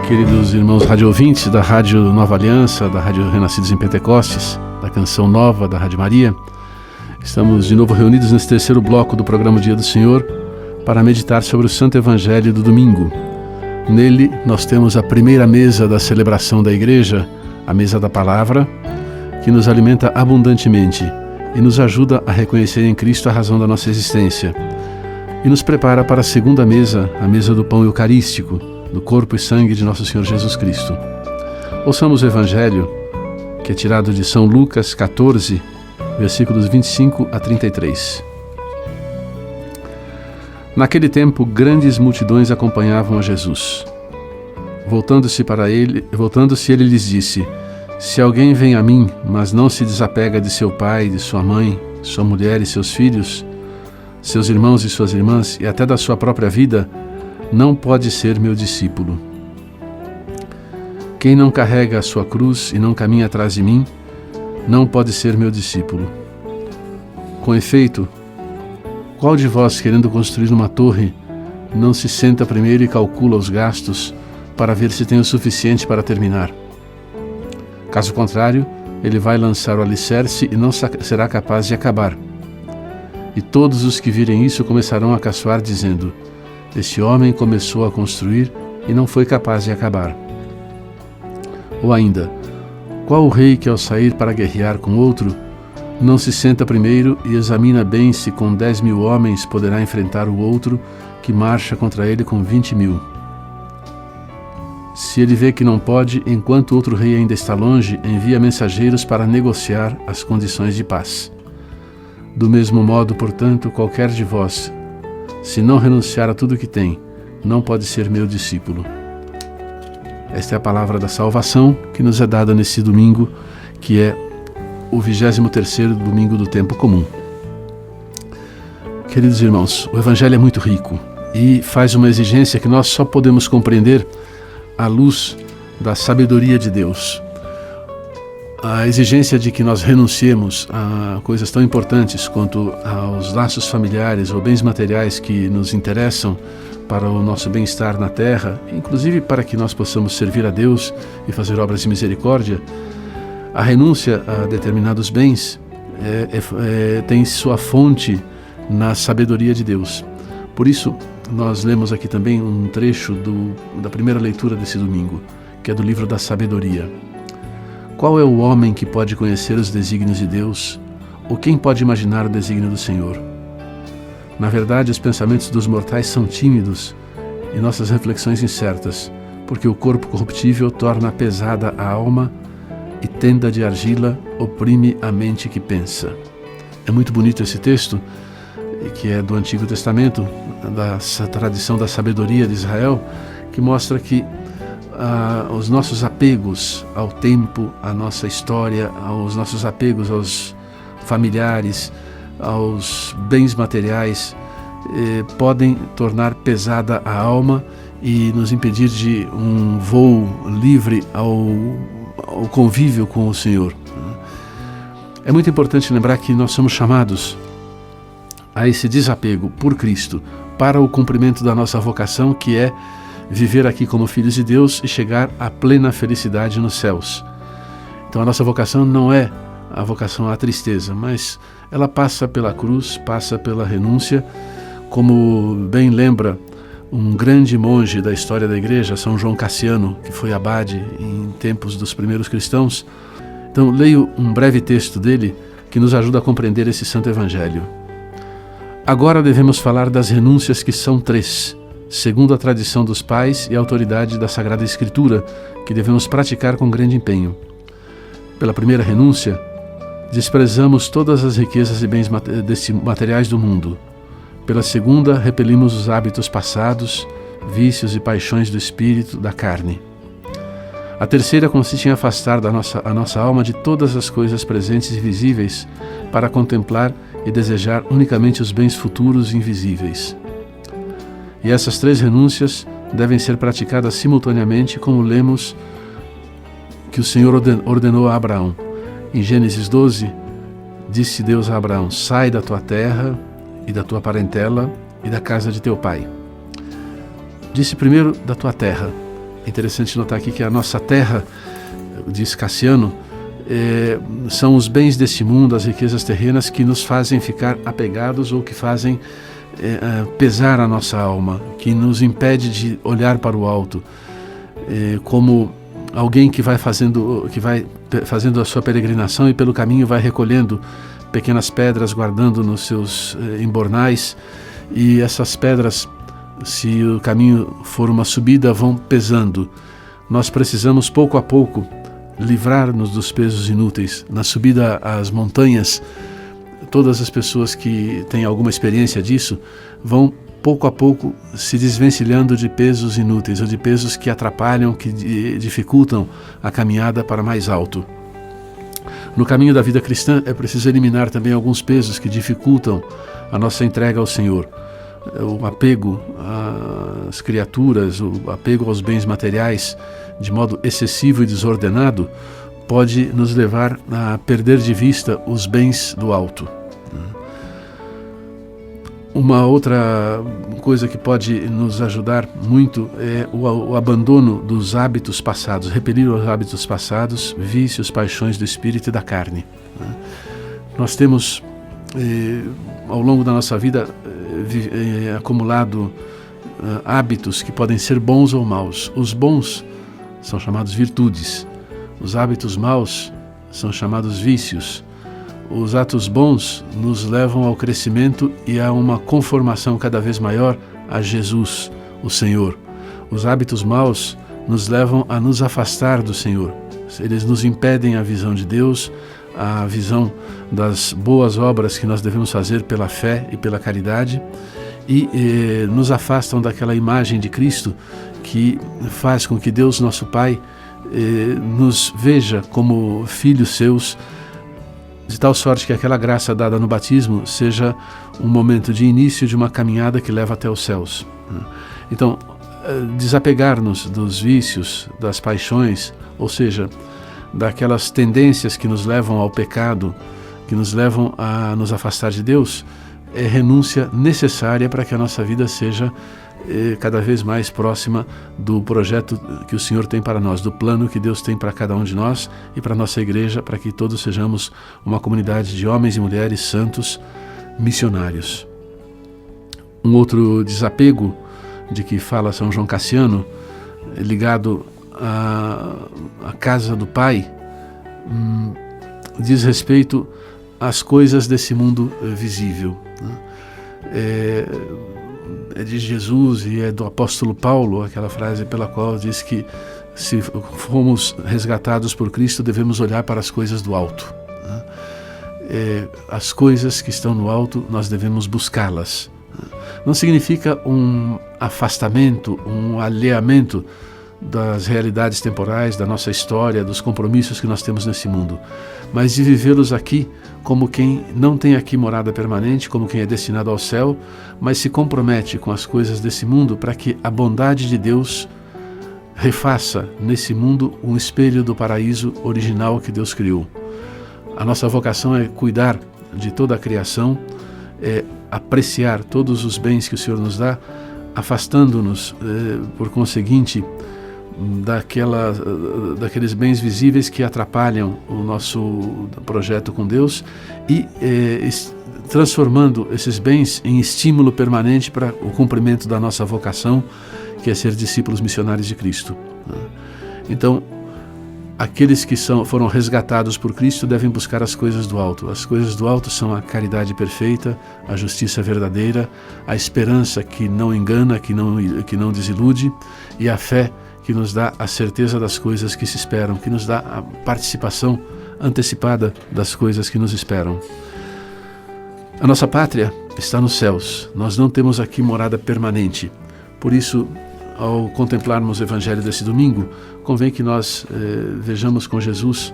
Queridos irmãos radioouvintes da Rádio Nova Aliança, da Rádio Renascidos em Pentecostes, da Canção Nova, da Rádio Maria, estamos de novo reunidos nesse terceiro bloco do programa Dia do Senhor para meditar sobre o Santo Evangelho do domingo. Nele nós temos a primeira mesa da celebração da Igreja, a mesa da Palavra, que nos alimenta abundantemente e nos ajuda a reconhecer em Cristo a razão da nossa existência. E nos prepara para a segunda mesa, a mesa do pão eucarístico, do corpo e sangue de nosso Senhor Jesus Cristo. Ouçamos o Evangelho, que é tirado de São Lucas 14, versículos 25 a 33. Naquele tempo, grandes multidões acompanhavam a Jesus. Voltando-se ele lhes disse: Se alguém vem a mim, mas não se desapega de seu pai, de sua mãe, sua mulher e seus filhos, seus irmãos e suas irmãs, e até da sua própria vida, não pode ser meu discípulo. Quem não carrega a sua cruz e não caminha atrás de mim, não pode ser meu discípulo. Com efeito, qual de vós, querendo construir uma torre, não se senta primeiro e calcula os gastos para ver se tem o suficiente para terminar? Caso contrário, ele vai lançar o alicerce e não será capaz de acabar. E todos os que virem isso começarão a caçoar, dizendo: Este homem começou a construir e não foi capaz de acabar. Ou ainda, qual o rei que ao sair para guerrear com outro, não se senta primeiro e examina bem se com 10.000 homens poderá enfrentar o outro que marcha contra ele com 20.000? Se ele vê que não pode, enquanto outro rei ainda está longe, envia mensageiros para negociar as condições de paz. Do mesmo modo, portanto, qualquer de vós, se não renunciar a tudo que tem, não pode ser meu discípulo. Esta é a palavra da salvação que nos é dada nesse domingo, que é o 23º domingo do tempo comum. Queridos irmãos, o Evangelho é muito rico e faz uma exigência que nós só podemos compreender à luz da sabedoria de Deus. A exigência de que nós renunciemos a coisas tão importantes quanto aos laços familiares ou bens materiais que nos interessam para o nosso bem-estar na terra, inclusive para que nós possamos servir a Deus e fazer obras de misericórdia. A renúncia a determinados bens tem sua fonte na sabedoria de Deus. Por isso, nós lemos aqui também um trecho da primeira leitura desse domingo, que é do livro da Sabedoria. Qual é o homem que pode conhecer os desígnios de Deus? Ou quem pode imaginar o desígnio do Senhor? Na verdade, os pensamentos dos mortais são tímidos e nossas reflexões incertas, porque o corpo corruptível torna pesada a alma e tenda de argila oprime a mente que pensa. É muito bonito esse texto, que é do Antigo Testamento, da tradição da sabedoria de Israel, que mostra que os nossos apegos ao tempo, à nossa história, aos nossos apegos aos familiares, aos bens materiais, podem tornar pesada a alma e nos impedir de um voo livre ao convívio com o Senhor. É muito importante lembrar que nós somos chamados a esse desapego por Cristo para o cumprimento da nossa vocação, que é viver aqui como filhos de Deus e chegar à plena felicidade nos céus. Então a nossa vocação não é a vocação à tristeza, mas ela passa pela cruz, passa pela renúncia, como bem lembra um grande monge da história da Igreja, São João Cassiano, que foi abade em tempos dos primeiros cristãos. Então leio um breve texto dele que nos ajuda a compreender esse Santo Evangelho. Agora devemos falar das renúncias, que são 3, segundo a tradição dos pais e a autoridade da Sagrada Escritura, que devemos praticar com grande empenho. Pela primeira renúncia, desprezamos todas as riquezas e bens materiais do mundo. Pela segunda, repelimos os hábitos passados, vícios e paixões do espírito, da carne. A terceira consiste em afastar a nossa alma de todas as coisas presentes e visíveis para contemplar e desejar unicamente os bens futuros e invisíveis. E essas 3 renúncias devem ser praticadas simultaneamente, como lemos que o Senhor ordenou a Abraão. Em Gênesis 12, disse Deus a Abraão: sai da tua terra e da tua parentela e da casa de teu pai. Disse primeiro da tua terra, É interessante notar aqui que a nossa terra, diz Cassiano, são os bens desse mundo, as riquezas terrenas que nos fazem ficar apegados ou que fazem pesar a nossa alma, que nos impede de olhar para o alto, como alguém que vai fazendo a sua peregrinação e pelo caminho vai recolhendo pequenas pedras, guardando nos seus embornais, e essas pedras, se o caminho for uma subida, vão pesando. Nós precisamos pouco a pouco livrar-nos dos pesos inúteis. Na subida às montanhas, todas as pessoas que têm alguma experiência disso vão pouco a pouco se desvencilhando de pesos inúteis ou de pesos que atrapalham, que dificultam a caminhada para mais alto. No caminho da vida cristã é preciso eliminar também alguns pesos que dificultam a nossa entrega ao Senhor. O apego às criaturas, o apego aos bens materiais de modo excessivo e desordenado pode nos levar a perder de vista os bens do alto. Uma outra coisa que pode nos ajudar muito é o abandono dos hábitos passados, repelir os hábitos passados, vícios, paixões do espírito e da carne. Nós temos, ao longo da nossa vida, acumulado hábitos que podem ser bons ou maus. Os bons são chamados virtudes, os hábitos maus são chamados vícios. Os atos bons nos levam ao crescimento e a uma conformação cada vez maior a Jesus, o Senhor. Os hábitos maus nos levam a nos afastar do Senhor. Eles nos impedem a visão de Deus, a visão das boas obras que nós devemos fazer pela fé e pela caridade, e nos afastam daquela imagem de Cristo que faz com que Deus, nosso Pai, nos veja como filhos seus, de tal sorte que aquela graça dada no batismo seja um momento de início de uma caminhada que leva até os céus. Então, desapegar-nos dos vícios, das paixões, ou seja, daquelas tendências que nos levam ao pecado, que nos levam a nos afastar de Deus, é renúncia necessária para que a nossa vida seja cada vez mais próxima do projeto que o Senhor tem para nós, do plano que Deus tem para cada um de nós e para a nossa igreja, para que todos sejamos uma comunidade de homens e mulheres santos, missionários. Um outro desapego de que fala São João Cassiano, ligado à casa do Pai, diz respeito às coisas desse mundo visível. É de Jesus e é do apóstolo Paulo, aquela frase pela qual diz que se fomos resgatados por Cristo, devemos olhar para as coisas do alto. As coisas que estão no alto, nós devemos buscá-las. Não significa um afastamento, um alheamento das realidades temporais, da nossa história, dos compromissos que nós temos nesse mundo, mas de vivê-los aqui como quem não tem aqui morada permanente, como quem é destinado ao céu, mas se compromete com as coisas desse mundo para que a bondade de Deus refaça nesse mundo um espelho do paraíso original que Deus criou. A nossa vocação é cuidar de toda a criação, é apreciar todos os bens que o Senhor nos dá, afastando-nos, por conseguinte, daqueles bens visíveis que atrapalham o nosso projeto com Deus e transformando esses bens em estímulo permanente para o cumprimento da nossa vocação, que é ser discípulos missionários de Cristo. Então, aqueles que foram resgatados por Cristo devem buscar as coisas do alto. As coisas do alto são a caridade perfeita, a justiça verdadeira, a esperança que não engana, que não desilude, e a fé que nos dá a certeza das coisas que se esperam, que nos dá a participação antecipada das coisas que nos esperam. A nossa pátria está nos céus. Nós não temos aqui morada permanente. Por isso, ao contemplarmos o Evangelho desse domingo, convém que nós vejamos com Jesus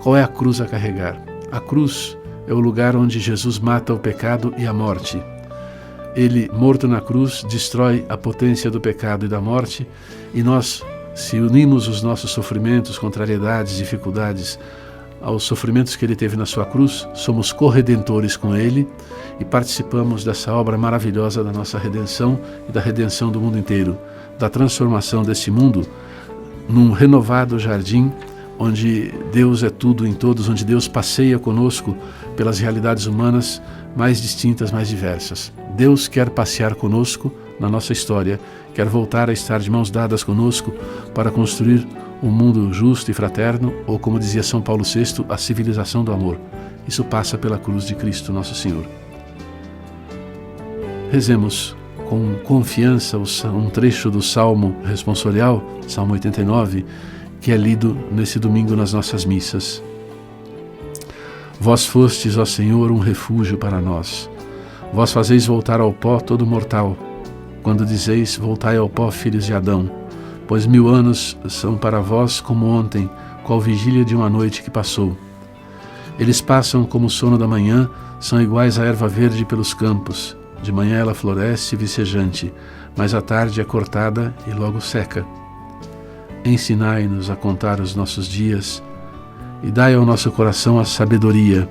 qual é a cruz a carregar. A cruz é o lugar onde Jesus mata o pecado e a morte. Ele, morto na cruz, destrói a potência do pecado e da morte, e nós, se unimos os nossos sofrimentos, contrariedades, dificuldades aos sofrimentos que ele teve na sua cruz, somos corredentores com ele e participamos dessa obra maravilhosa da nossa redenção e da redenção do mundo inteiro, da transformação deste mundo num renovado jardim, onde Deus é tudo em todos, onde Deus passeia conosco pelas realidades humanas mais distintas, mais diversas. Deus quer passear conosco na nossa história, quer voltar a estar de mãos dadas conosco para construir um mundo justo e fraterno, ou como dizia São Paulo VI, a civilização do amor. Isso passa pela cruz de Cristo, nosso Senhor. Rezemos com confiança um trecho do Salmo responsorial, Salmo 89, que é lido nesse domingo nas nossas missas. Vós fostes, ó Senhor, um refúgio para nós. Vós fazeis voltar ao pó todo mortal, quando dizeis, voltai ao pó, filhos de Adão, pois 1000 anos são para vós como ontem, qual vigília de uma noite que passou. Eles passam como o sono da manhã, são iguais à erva verde pelos campos. De manhã ela floresce vicejante, mas à tarde é cortada e logo seca. Ensinai-nos a contar os nossos dias e dai ao nosso coração a sabedoria.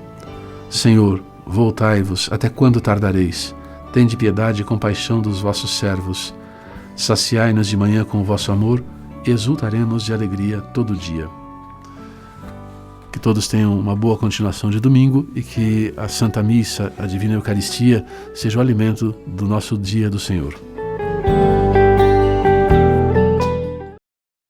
Senhor, voltai-vos, até quando tardareis? Tende piedade e compaixão dos vossos servos. Saciai-nos de manhã com o vosso amor e exultaremos de alegria todo dia. Que todos tenham uma boa continuação de domingo e que a Santa Missa, a Divina Eucaristia, seja o alimento do nosso dia do Senhor.